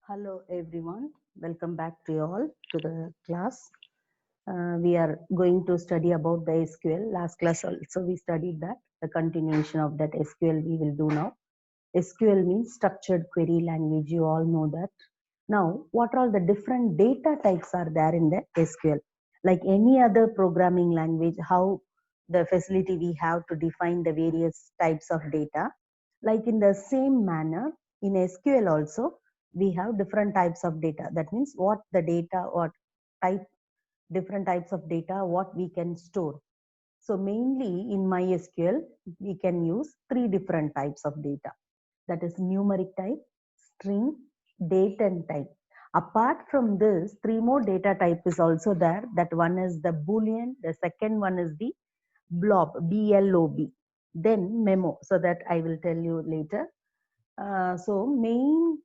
Hello everyone, welcome back to you all to the class. We are going to study about the SQL. Last class also we studied that. The continuation of that SQL we will do now. SQL means structured query language. You all know that. Now, what are the different data types are there in the SQL? Like any other programming language, how the facility we have to define the various types of data. Like in the same manner, in SQL also, we have different types of data. That means what the data or type, different types of data, what we can store. So mainly in MySQL, we can use three different types of data. That is numeric type, string, date and type. Apart from this, three more data type is also there. That one is the Boolean, the second one is the blob, B-L-O-B. Then memo, so that I will tell you later. So main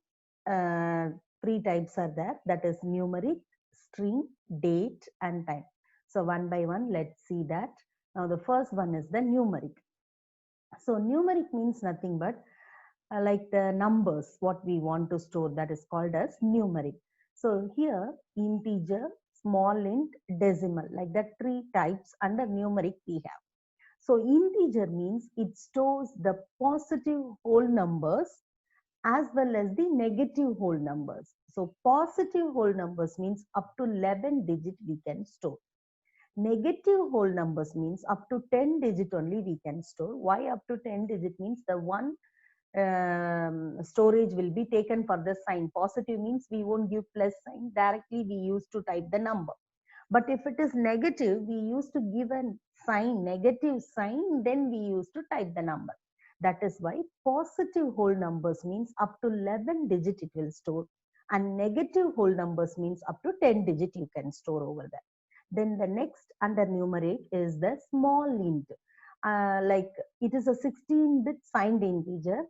uh, three types are there. That is numeric, string, date and time. So one by one, let's see that. Now the first one is the numeric. So numeric means nothing but like the numbers, what we want to store, that is called as numeric. So here integer, small int, decimal, like that three types under numeric we have. So integer means it stores the positive whole numbers as well as the negative whole numbers. So positive whole numbers means up to 11 digit we can store. Negative whole numbers means up to 10 digit only we can store. Why up to 10 digit means the one storage will be taken for the sign. Positive means we won't give plus sign. Directly we used to type the number. But if it is negative, we used to give a sign, negative sign, then we used to type the number. That is why positive whole numbers means up to 11 digit it will store, and negative whole numbers means up to 10 digit you can store over there. Then the next under numeric is the small int. Like it is a 16-bit signed integer.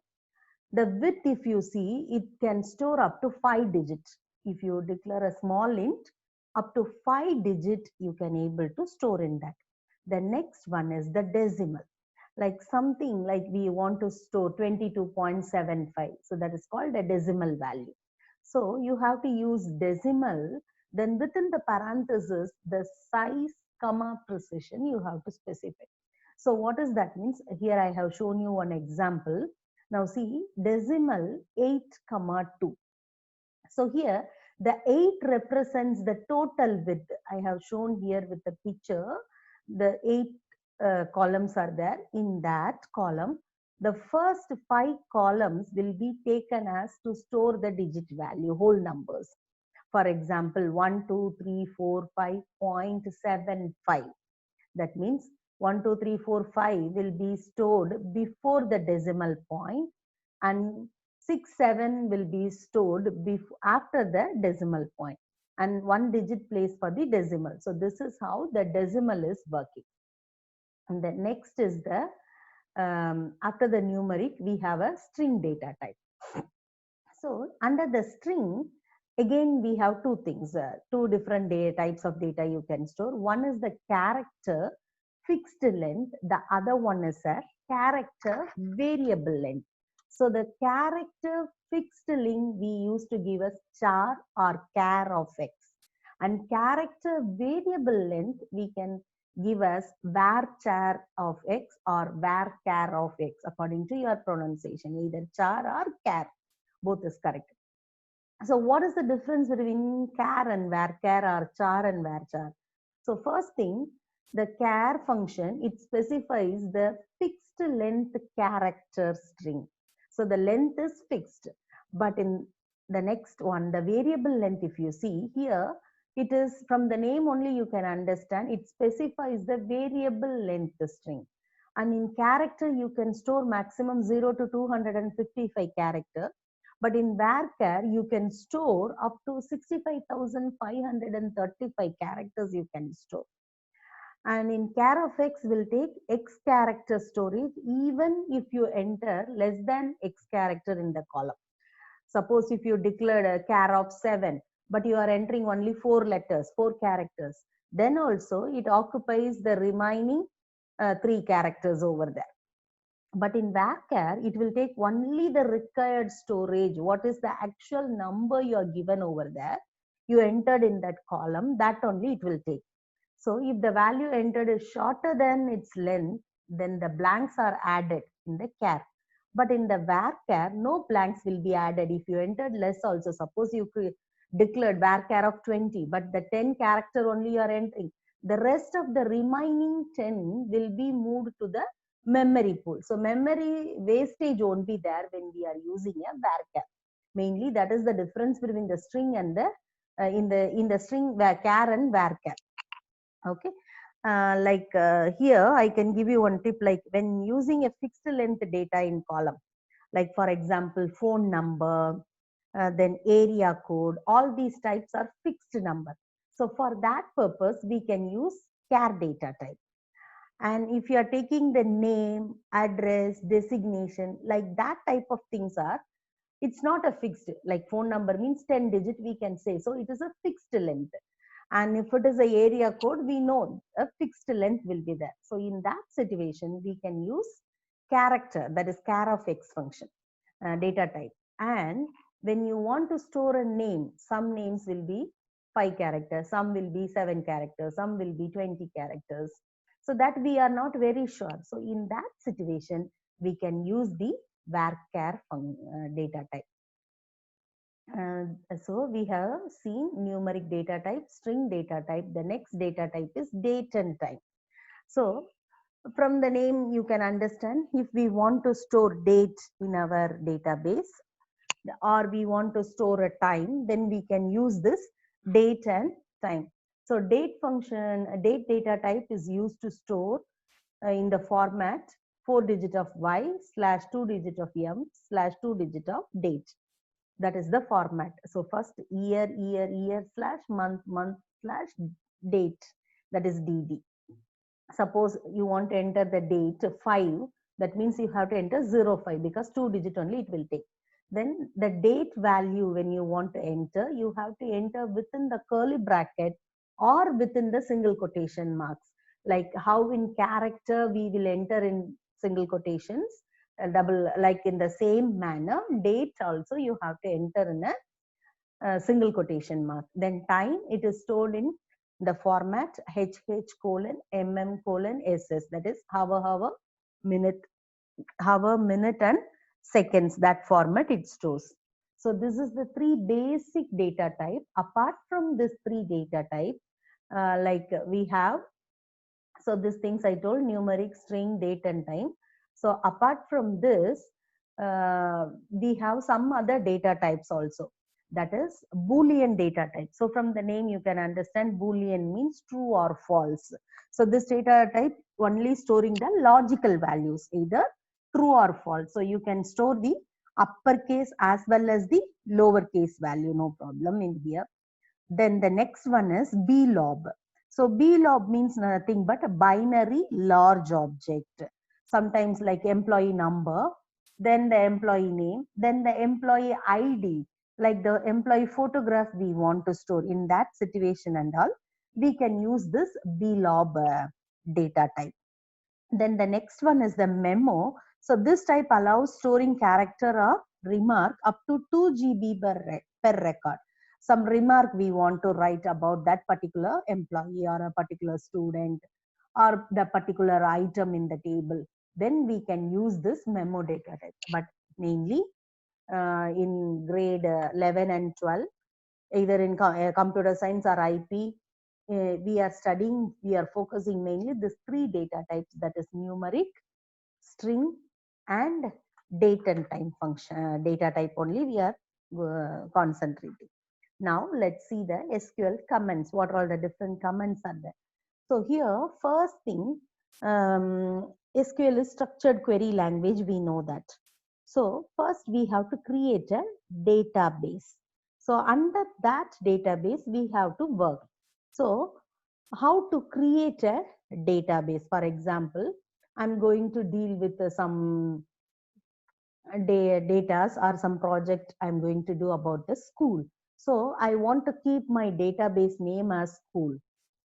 The width, if you see, it can store up to 5 digits. If you declare a small int, up to 5 digit you can able to store in that. The next one is the decimal. Like something like we want to store 22.75. So that is called a decimal value. So you have to use decimal. Then within the parenthesis, the size, comma, precision you have to specify. So what does that means? Here I have shown you one example. Now see decimal 8 comma 2. So here the 8 represents the total width. I have shown here with the picture. The 8 columns are there. In that column, the first 5 columns will be taken as to store the digit value, whole numbers. For example, 1, 2, 3, 4, 5.75. That means 1, 2, 3, 4, 5 will be stored before the decimal point, and 6, 7 will be stored after the decimal point, and one digit place for the decimal. So this is how the decimal is working. And the next is the after the numeric we have a string data type. So under the string, again we have two things, two different data types of data you can store. One is the character fixed length, the other one is a character variable length. So the character fixed length we used to give as char or char of x, and character variable length we can give as varchar of x or varchar of x according to your pronunciation, either char or char, both is correct. So what is the difference between char and varchar or char and varchar? So first thing, the char function, it specifies the fixed length character string. So the length is fixed. But in the next one, the variable length, if you see here, it is from the name only you can understand, it specifies the variable length string. And in character, you can store maximum 0 to 255 character. But in varchar, you can store up to 65,535 characters you can store. And in char of x will take x character storage even if you enter less than x character in the column. Suppose if you declared a char of 7, but you are entering only 4 letters, 4 characters, then also it occupies the remaining 3 characters over there. But in varchar, it will take only the required storage. What is the actual number you are given over there? You entered in that column, that only it will take. So if the value entered is shorter than its length, then the blanks are added in the char. But in the varchar, no blanks will be added. If you entered less also, suppose you declared varchar of 20, but the 10 character only you are entering, the rest of the remaining 10 will be moved to the memory pool. So memory wastage won't be there when we are using a varchar. Mainly that is the difference between the string and the in the string char and varchar. Okay. Here I can give you one tip, like when using a fixed length data in column, like for example phone number, then area code, all these types are fixed number. So for that purpose we can use char data type. And if you are taking the name, address, designation, like that type of things are, it's not a fixed, like phone number means 10 digit we can say, so it is a fixed length. And if it is a area code, we know a fixed length will be there. So in that situation we can use character, that is char of x function, data type. And when you want to store a name, some names will be 5 characters, some will be 7 characters, some will be 20 characters, so that we are not very sure. So in that situation we can use the varchar data type. So we have seen numeric data type, string data type. The next data type is date and time. So from the name you can understand, if we want to store date in our database or we want to store a time, then we can use this date and time. So date function, date data type is used to store in the format 4 digit of y slash 2 digit of m slash 2 digit of date. That is the format. So first year slash month slash date, that is dd. Suppose you want to enter the date 5, that means you have to enter 05 because 2 digit only it will take. Then the date value, when you want to enter, you have to enter within the curly bracket or within the single quotation marks. Like how in character we will enter in single quotations, double, like in the same manner, date also you have to enter in a single quotation mark. Then time, it is stored in the format HH colon MM colon SS, that is hour, minute and seconds, that format it stores. So this is the 3 basic data type. Apart from this 3 data type, like we have, so these things I told, numeric, string, date and time. So apart from this, we have some other data types also, that is Boolean data type. So from the name you can understand Boolean means true or false. So this data type only storing the logical values, either true or false. So you can store the uppercase as well as the lowercase value, no problem in here. Then the next one is blob. So blob means nothing but a binary large object. Sometimes like employee number, then the employee name, then the employee ID, like the employee photograph we want to store. In that situation and all, we can use this blob data type. Then the next one is the memo. So this type allows storing character or remark up to 2 GB per record. Some remark we want to write about that particular employee or a particular student or the particular item in the table, then we can use this memo data type. But mainly in grade 11 and 12, either in computer science or IP, we are studying, we are focusing mainly these 3 data types, that is numeric, string and date and time function data type only we are concentrating. Now let's see the SQL comments. What are all the different comments are there? So here, first thing, SQL is structured query language, we know that. So first we have to create a database. So under that database we have to work. So how to create a database? For example, I'm going to deal with some data or some project I'm going to do about the school. So I want to keep my database name as school.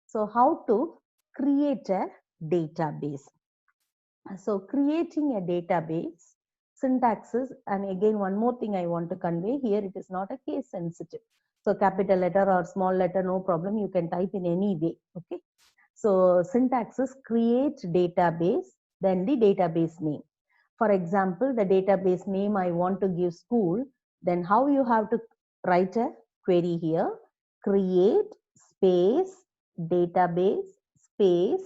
So how to create a database? So creating a database, syntaxes, and again one more thing I want to convey here, it is not a case sensitive. So capital letter or small letter, no problem, you can type in any way. Okay. So syntax is create database, then the database name. For example, the database name I want to give school, then how you have to write a query here, create space database space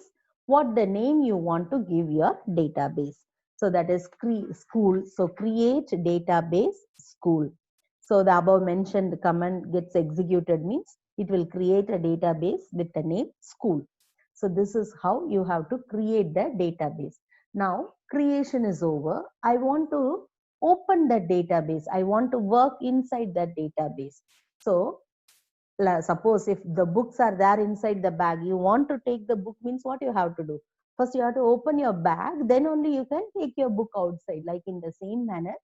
what the name you want to give your database. So that is school. So create database school. So the above mentioned command gets executed means it will create a database with the name school. So this is how you have to create the database. Now creation is over. I want to open the database. I want to work inside that database. So suppose if the books are there inside the bag, you want to take the book means what you have to do? First you have to open your bag, then only you can take your book outside. Like in the same manner,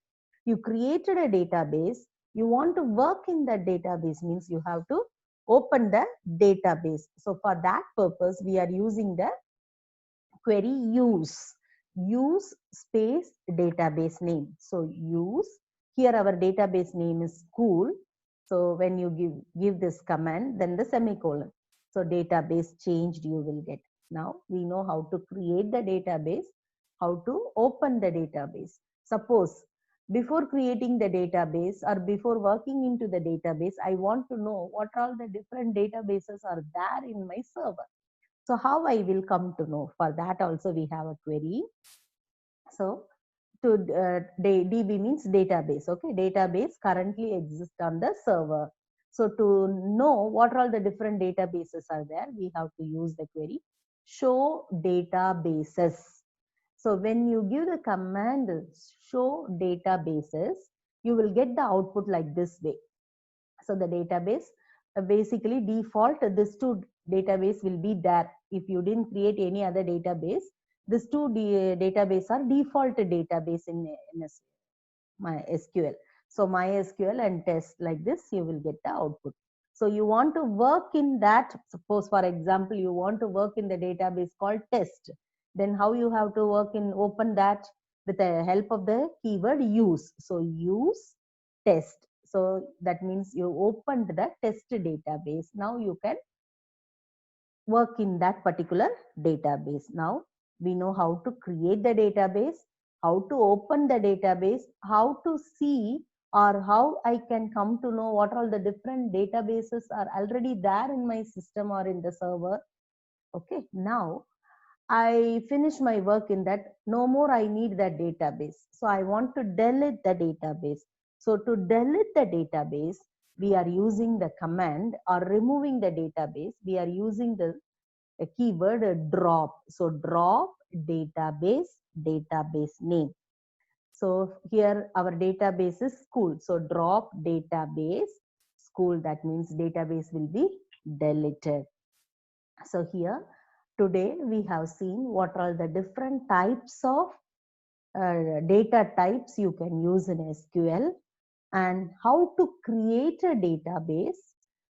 you created a database, you want to work in that database means you have to open the database. So for that purpose, we are using the query use space database name. So use, here our database name is school. So when you give this command, then the semicolon. So database changed you will get. Now we know how to create the database, how to open the database. Suppose before creating the database or before working into the database, I want to know what all the different databases are there in my server. So how I will come to know? For that also we have a query. So to DB means database. Okay, database currently exists on the server. So to know what all the different databases are there, we have to use the query show databases. So when you give the command show databases, you will get the output like this way. So the database basically default this two database will be there. If you didn't create any other database, these two database are default database in MySQL. So MySQL and test like this, you will get the output. So you want to work in that. Suppose for example, you want to work in the database called test. Then how you have to work in open that with the help of the keyword use. So use test. So that means you opened the test database. Now you can work in that particular database. Now we know how to create the database, how to open the database, how to see or how I can come to know what all the different databases are already there in my system or in the server. Okay, now I finish my work in that. No more I need that database. So I want to delete the database. So to delete the database, we are using the command, or removing the database, we are using the keyword drop. So drop database name. So here our database is school. So drop database school. That means database will be deleted. So here today we have seen what are the different types of data types you can use in SQL, and how to create a database,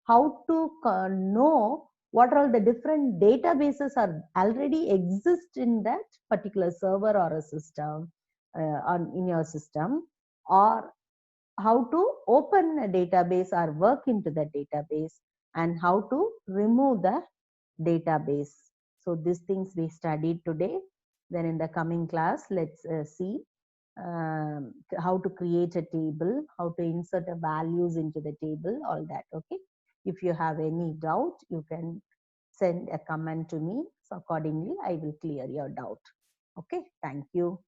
how to know what are the different databases are already exist in that particular server or a system in your system, or how to open a database or work into the database, and how to remove the database. So these things we studied today. Then in the coming class, let's see how to create a table, how to insert the values into the table, all that. Okay. If you have any doubt, you can send a comment to me. So accordingly, I will clear your doubt. Okay. Thank you.